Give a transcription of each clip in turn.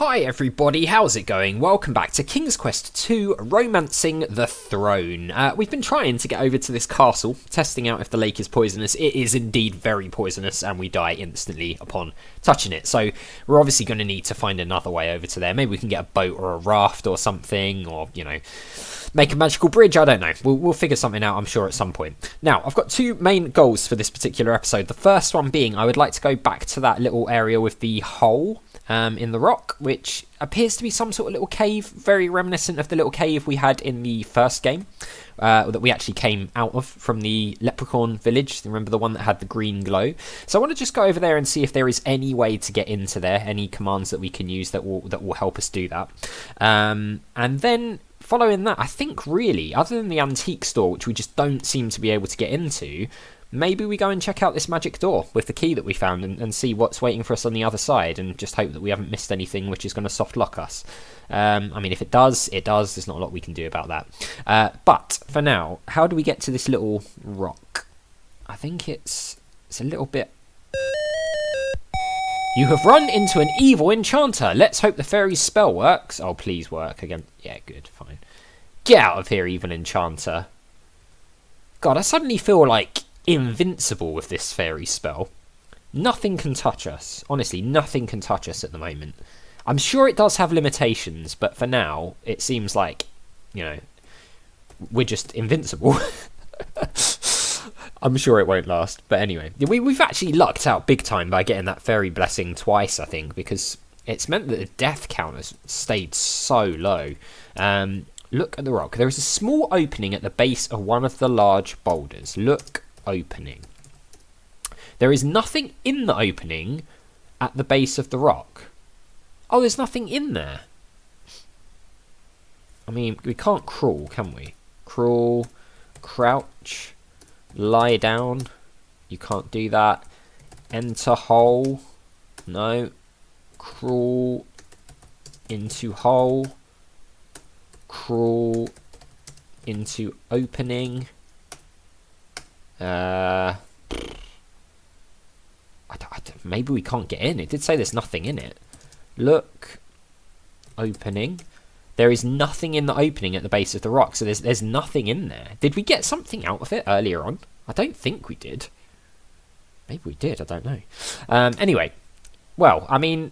Hi everybody, how's it going? Welcome back to King's Quest 2 Romancing the Throne. We've been trying to get over to this castle, testing out if the lake is poisonous. It is indeed very poisonous and we die instantly upon touching it. So we're obviously going to need to find another way over to there. Maybe we can get a boat or a raft or something, or, you know, make a magical bridge. I don't know. We'll figure something out, I'm sure, at some point. Now, I've got two main goals for this particular episode. The first one being I would like to go back to that little area with the hole in the rock, which appears to be some sort of little cave, very reminiscent of the little cave we had in the first game that we actually came out of from the leprechaun village. Remember the one that had the green glow? So I want to just go over there and see if there is any way to get into there, any commands that we can use that will help us do that. And then following that, I think really, other than the antique store, which we just don't seem to be able to get into, maybe we go and check out this magic door with the key that we found and see what's waiting for us on the other side, and just hope that we haven't missed anything which is going to soft lock us. I mean, if it does, it does. There's not a lot we can do about that. But for now, how do we get to this little rock? I think it's a little bit... You have run into an evil enchanter. Let's hope the fairy's spell works. Oh, please work again. Yeah, good, fine. Get out of here, evil enchanter. God, I suddenly feel like invincible with this fairy spell. Nothing can touch us. Honestly, nothing can touch us at the moment. I'm sure it does have limitations, but for now, it seems like, you know, we're just invincible. I'm sure it won't last, but anyway. We've actually lucked out big time by getting that fairy blessing twice, I think, because it's meant that the death count has stayed so low. Look at the rock. There is a small opening at the base of one of the large boulders. Look, opening. There is nothing in the opening at the base of the rock. Oh, there's nothing in there. I mean, we can't crawl, can we? Crawl, crouch, lie down. You can't do that. Enter hole. No. Crawl into hole. Crawl into opening. Maybe we can't get in. It did say there's nothing in it. Look, opening. There is nothing in the opening at the base of the rock, so there's nothing in there. Did we get something out of it earlier on? I don't think we did. Maybe we did, I don't know. Anyway, well, I mean,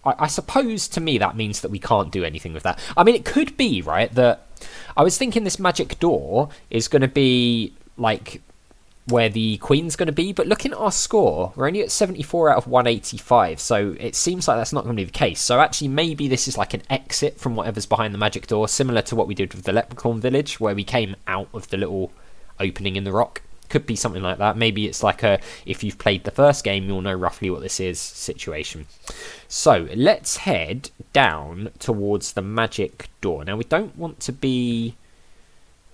I suppose to me that means that we can't do anything with that. I mean, it could be, right, that I was thinking this magic door is going to be like where the queen's going to be, but looking at our score, we're only at 74 out of 185, so it seems like that's not going to be the case. So actually maybe this is like an exit from whatever's behind the magic door, similar to what we did with the leprechaun village, where we came out of the little opening in the rock. Could be something like that. Maybe it's like a, if you've played the first game, you'll know roughly what this is situation. So let's head down towards the magic door. Now we don't want to be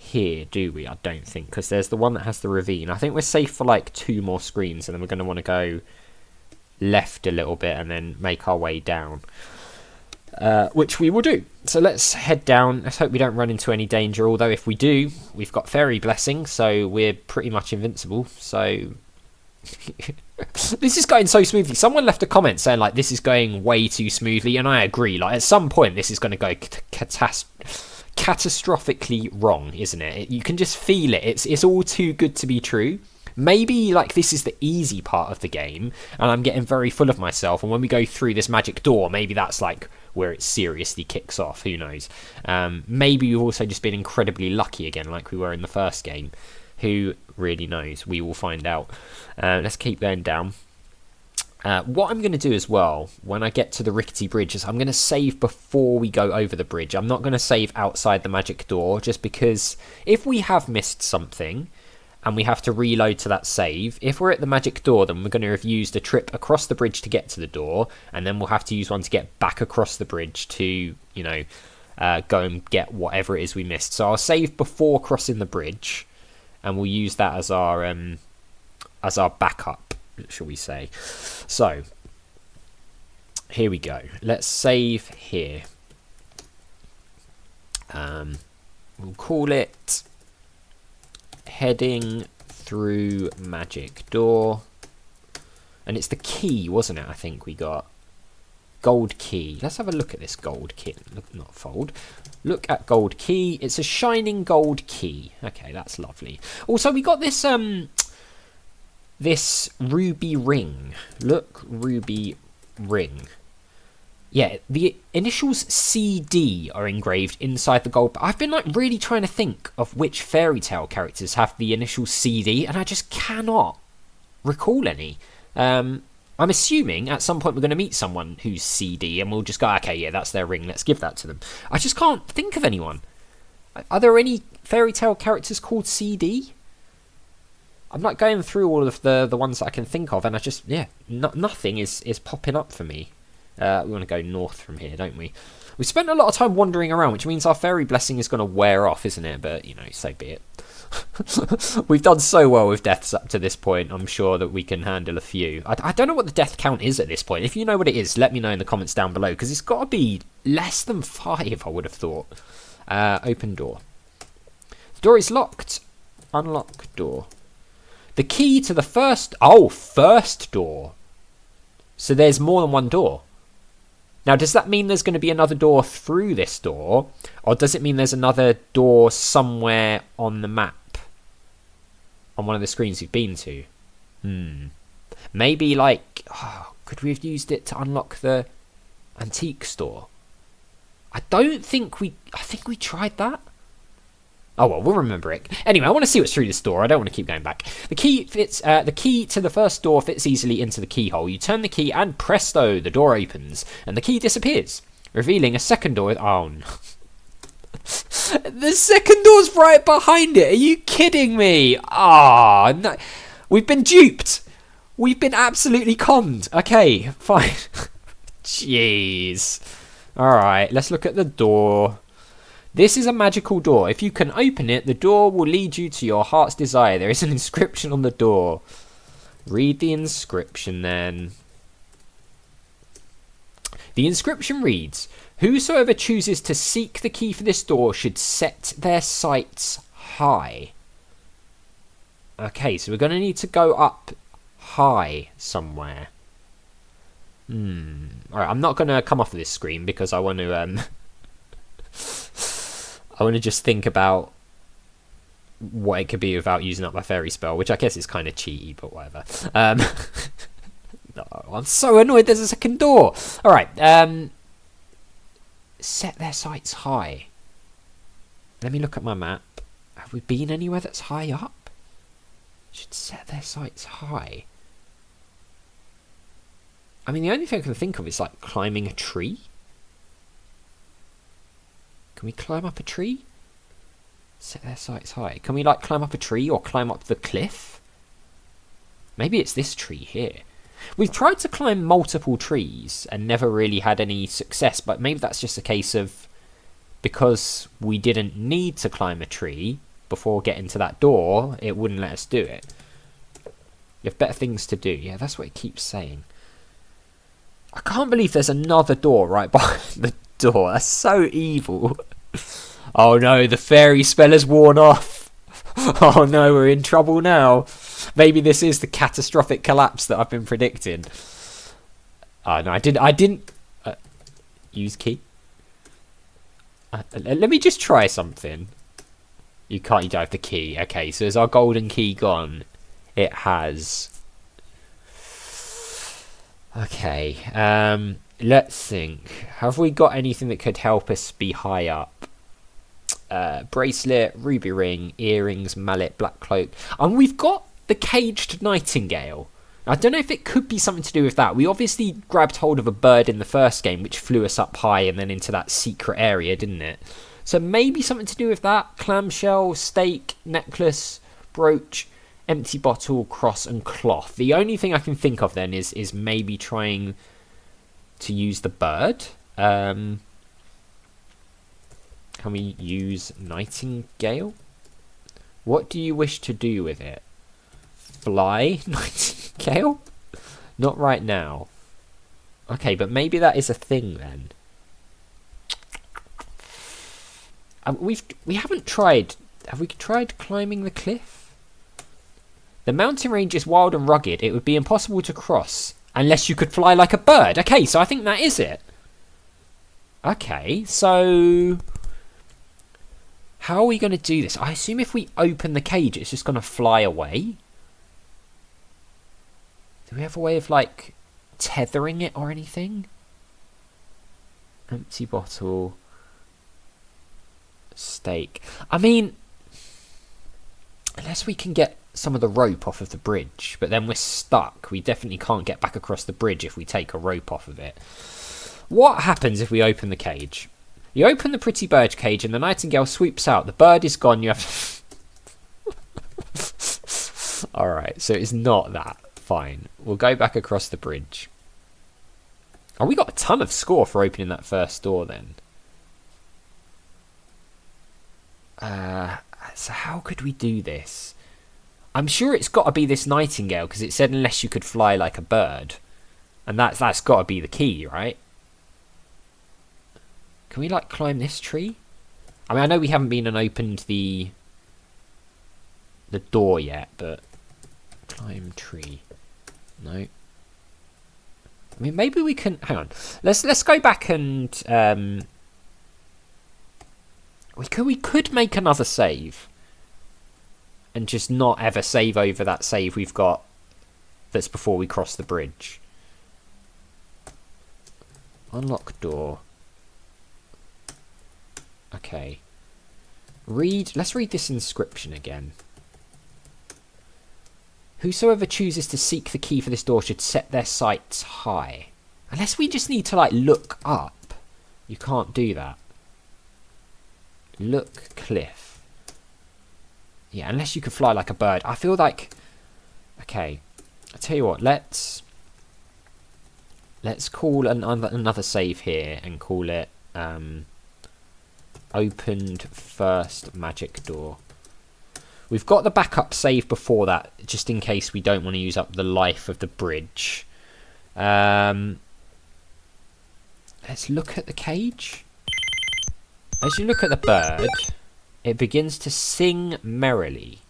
here, do we? I don't think, because there's the one that has the ravine. I think we're safe for like 2 more screens, and then we're going to want to go left a little bit and then make our way down, which we will do. So let's head down. Let's hope we don't run into any danger, although if we do, we've got fairy blessing, so we're pretty much invincible. So this is going so smoothly. Someone left a comment saying like this is going way too smoothly, and I agree. Like at some point this is going to go catastrophically wrong, isn't it? You can just feel it. It's all too good to be true. Maybe like this is the easy part of the game and I'm getting very full of myself, and when we go through this magic door, maybe that's like where it seriously kicks off. Who knows? Maybe we've also just been incredibly lucky again, like we were in the first game. Who really knows? We will find out. Let's keep going down. What I'm going to do as well, when I get to the rickety bridge, is I'm going to save before we go over the bridge. I'm not going to save outside the magic door, just because if we have missed something and we have to reload to that save, if we're at the magic door, then we're going to have used a trip across the bridge to get to the door, and then we'll have to use one to get back across the bridge to, you know, go and get whatever it is we missed. So I'll save before crossing the bridge, and we'll use that as our backup, shall we say. So here we go. Let's save here. We'll call it heading through magic door, and it's the key, wasn't it? I think we got gold key. Let's have a look at this gold key. Look, not fold. Look at gold key. It's a shining gold key. Okay, that's lovely. Also, we got this this ruby ring. Look, ruby ring. Yeah, the initials CD are engraved inside the gold. I've been like really trying to think of which fairy tale characters have the initials CD, and I just cannot recall any. I'm assuming at some point we're going to meet someone who's CD, and we'll just go, okay, yeah, that's their ring. Let's give that to them. I just can't think of anyone. Are there any fairy tale characters called CD? I'm like going through all of the ones that I can think of, and I just, yeah, nothing is popping up for me. We want to go north from here, don't we? We spent a lot of time wandering around, which means our fairy blessing is going to wear off, isn't it? But, you know, so be it. We've done so well with deaths up to this point. I'm sure that we can handle a few. I don't know what the death count is at this point. If you know what it is, let me know in the comments down below, because it's got to be less than 5, I would have thought. Open door. The door is locked. Unlock door. The key to the first door. So there's more than one door. Now, does that mean there's going to be another door through this door? Or does it mean there's another door somewhere on the map? On one of the screens we've been to? Maybe like, could we have used it to unlock the antique store? I think we tried that. Oh well, we'll remember it. Anyway, I want to see what's through this door. I don't want to keep going back. The key fits. The key to the first door fits easily into the keyhole. You turn the key, and presto, the door opens, and the key disappears, revealing a second door. Oh no! The second door's right behind it. Are you kidding me? Ah, no! We've been duped. We've been absolutely conned. Okay, fine. Jeez. All right, let's look at the door. This is a magical door. If you can open it, the door will lead you to your heart's desire. There is an inscription on the door. Read the inscription then. The inscription reads, "Whosoever chooses to seek the key for this door should set their sights high." Okay, so we're going to need to go up high somewhere. Alright, I'm not going to come off of this screen because I want to... I want to just think about what it could be without using up my fairy spell, which I guess is kind of cheaty, but whatever. No, I'm so annoyed there's a second door. Alright, set their sights high. Let me look at my map. Have we been anywhere that's high up? Should set their sights high. I mean, the only thing I can think of is like climbing a tree. Can we climb up a tree? Set their sights high. Can we like climb up a tree or climb up the cliff? Maybe it's this tree here. We've tried to climb multiple trees and never really had any success, but maybe that's just a case of because we didn't need to climb a tree before getting to that door, it wouldn't let us do it. You have better things to do. Yeah, that's what it keeps saying. I can't believe there's another door right behind the door. That's so evil. Oh no, the fairy spell has worn off. Oh no, we're in trouble now. Maybe this is the catastrophic collapse that I've been predicting. Oh no, I didn't use key. Let me just try something. You don't have the key. Okay, so is our golden key gone? It has. Okay, let's think. Have we got anything that could help us be high up? Bracelet, ruby ring, earrings, mallet, black cloak. And we've got the caged nightingale. I don't know if it could be something to do with that. We obviously grabbed hold of a bird in the first game, which flew us up high and then into that secret area, didn't it? So maybe something to do with that. Clamshell, stake, necklace, brooch, empty bottle, cross and cloth. The only thing I can think of then is maybe trying to use the bird. Can we use nightingale? What do you wish to do with it? Fly nightingale? Not right now. Okay, but maybe that is a thing then. We haven't tried. Have we tried climbing the cliff? The mountain range is wild and rugged. It would be impossible to cross Unless you could fly like a bird. Okay, so I think that is it. Okay, so how are we going to do this? I assume if we open the cage, it's just going to fly away. Do we have a way of, like, tethering it or anything? Empty bottle. Steak. I mean, unless we can get some of the rope off of the bridge, but then we're stuck. We definitely can't get back across the bridge if we take a rope off of it. What happens if we open the cage? You open the pretty bird cage and the nightingale swoops out. The bird is gone. You have to... Alright, so it's not that. Fine. We'll go back across the bridge. Oh, we got a ton of score for opening that first door then. So how could we do this? I'm sure it's got to be this nightingale, because it said unless you could fly like a bird. And that's got to be the key, right? Can we, like, climb this tree? I mean, I know we haven't been and opened the door yet, but... Climb tree. No. I mean, maybe we can... Hang on. Let's go back and... We could make another save. And just not ever save over that save we've got that's before we cross the bridge. Unlock door. Okay. Let's read this inscription again. Whosoever chooses to seek the key for this door should set their sights high. Unless we just need to, like, look up. You can't do that. Look cliff. Yeah, unless you could fly like a bird. I feel like... Okay. I'll tell you what. Let's call another save here and call it... opened first magic door. We've got the backup save before that, just in case we don't want to use up the life of the bridge. Let's look at the cage. As you look at the bird, it begins to sing merrily.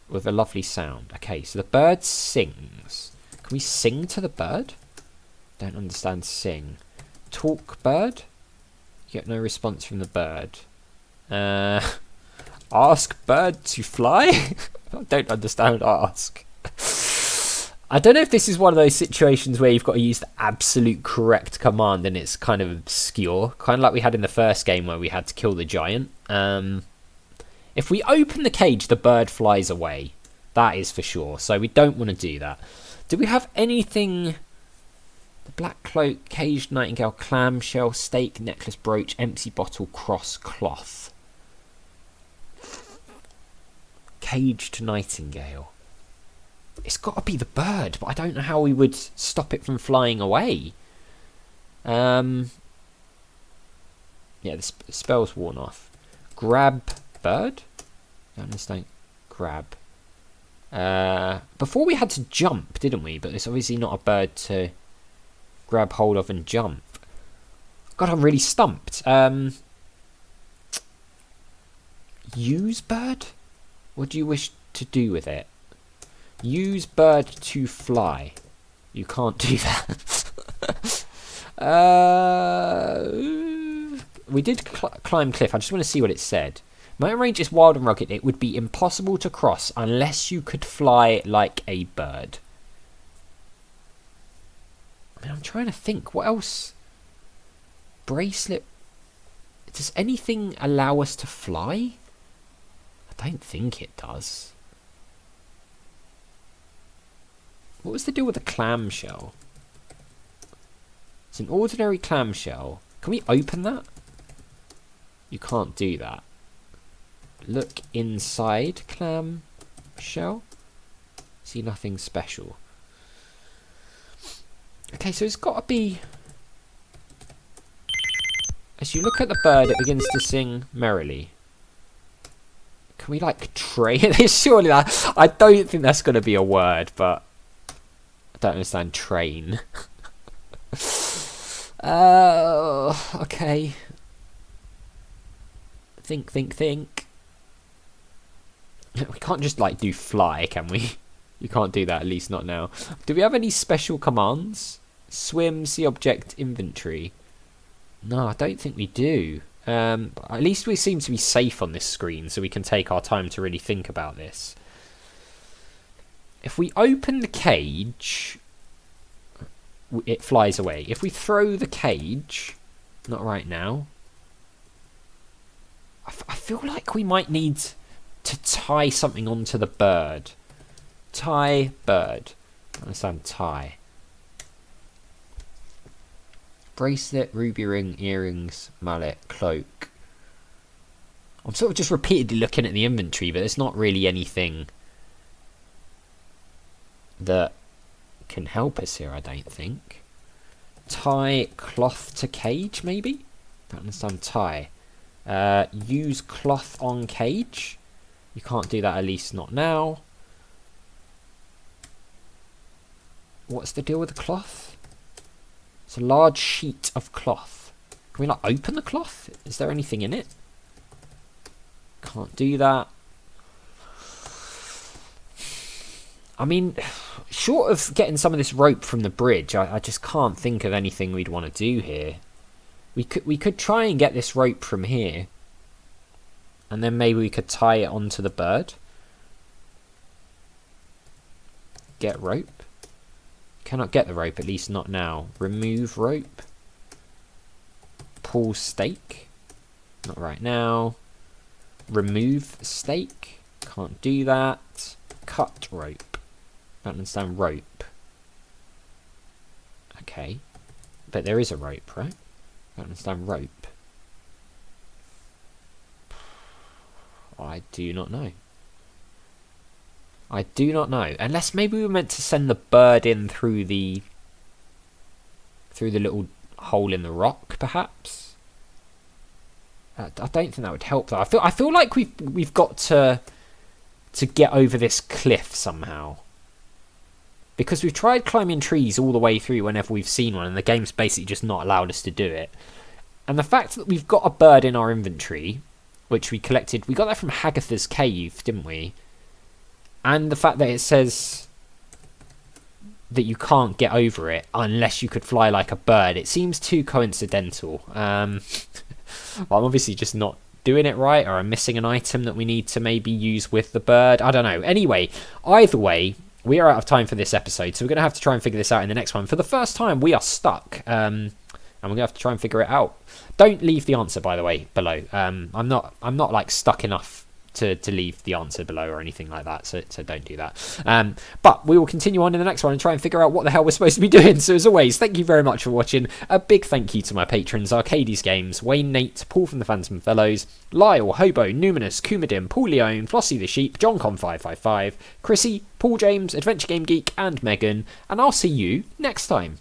With a lovely sound. Okay, so the bird sings. Can we sing to the bird? Don't understand sing. Talk bird? You get no response from the bird. Ask bird to fly? I don't understand ask. I don't know if this is one of those situations where you've got to use the absolute correct command and it's kind of obscure. Kind of like we had in the first game where we had to kill the giant. If we open the cage, the bird flies away. That is for sure. So we don't want to do that. Do we have anything... The black cloak, caged nightingale, clamshell, steak, necklace, brooch, empty bottle, cross, cloth. Caged nightingale. It's got to be the bird, but I don't know how we would stop it from flying away. Yeah, the spell's worn off. Grab bird? I don't understand. Grab. Before we had to jump, didn't we? But it's obviously not a bird to... grab hold of and jump. God, I'm really stumped. Use bird? What do you wish to do with it? Use bird to fly. You can't do that. We did climb cliff. I just want to see what it said. Mountain range is wild and rugged. It would be impossible to cross unless you could fly like a bird. I mean, I'm trying to think. What else? Bracelet. Does anything allow us to fly? I don't think it does. What was the deal with the clamshell? It's an ordinary clamshell. Can we open that? You can't do that. Look inside clamshell. See nothing special. Okay, so it's got to be... As you look at the bird, it begins to sing merrily. Can we, like, train it? Surely that... I don't think that's going to be a word, but... I don't understand train. Okay. Think. We can't just, like, do fly, can we? You can't do that, at least not now. Do we have any special commands? Swim, see object, inventory. No, I don't think we do. At least we seem to be safe on this screen, so we can take our time to really think about this. If we open the cage, it flies away. If we throw the cage, not right now. I feel like we might need to tie something onto the bird. Tie bird. I understand tie. Bracelet, ruby ring, earrings, mallet, cloak. I'm sort of just repeatedly looking at the inventory, but there's not really anything that can help us here, I don't think. Tie cloth to cage, maybe? Don't understand tie. Use cloth on cage. You can't do that, at least not now. What's the deal with the cloth? It's a large sheet of cloth. Can we like open the cloth? Is there anything in it? Can't do that. I mean, short of getting some of this rope from the bridge, I just can't think of anything we'd want to do here. We could try and get this rope from here. And then maybe we could tie it onto the bird. Get rope. Cannot get the rope, at least not now. Remove rope. Pull stake. Not right now. Remove stake. Can't do that. Cut rope. Don't understand rope. Okay. But there is a rope, right? Don't understand rope. I do not know. I do not know. Unless maybe we were meant to send the bird in through the little hole in the rock, perhaps. I don't think that would help though. I feel like we've got to get over this cliff somehow. Because we've tried climbing trees all the way through whenever we've seen one, and the game's basically just not allowed us to do it. And the fact that we've got a bird in our inventory, which we collected, we got that from Hagatha's cave, didn't we? And the fact that it says that you can't get over it unless you could fly like a bird, it seems too coincidental. Well, I'm obviously just not doing it right, or I'm missing an item that we need to maybe use with the bird. I don't know. Anyway, either way, we are out of time for this episode, so we're going to have to try and figure this out in the next one. For the first time, we are stuck, and we're going to have to try and figure it out. Don't leave the answer, by the way, below. I'm not like stuck enough to leave the answer below or anything like that, so don't do that. But we will continue on in the next one and try and figure out what the hell we're supposed to be doing. So as always, thank you very much for watching. A big thank you to my patrons: Arcades Games, Wayne Nate, Paul from the Phantom Fellows, Lyle, Hobo, Numinous, Kumadim, Paul Leone, Flossie the Sheep, JohnCon555, Chrissy, Paul James, Adventure Game Geek, and Megan, and I'll see you next time.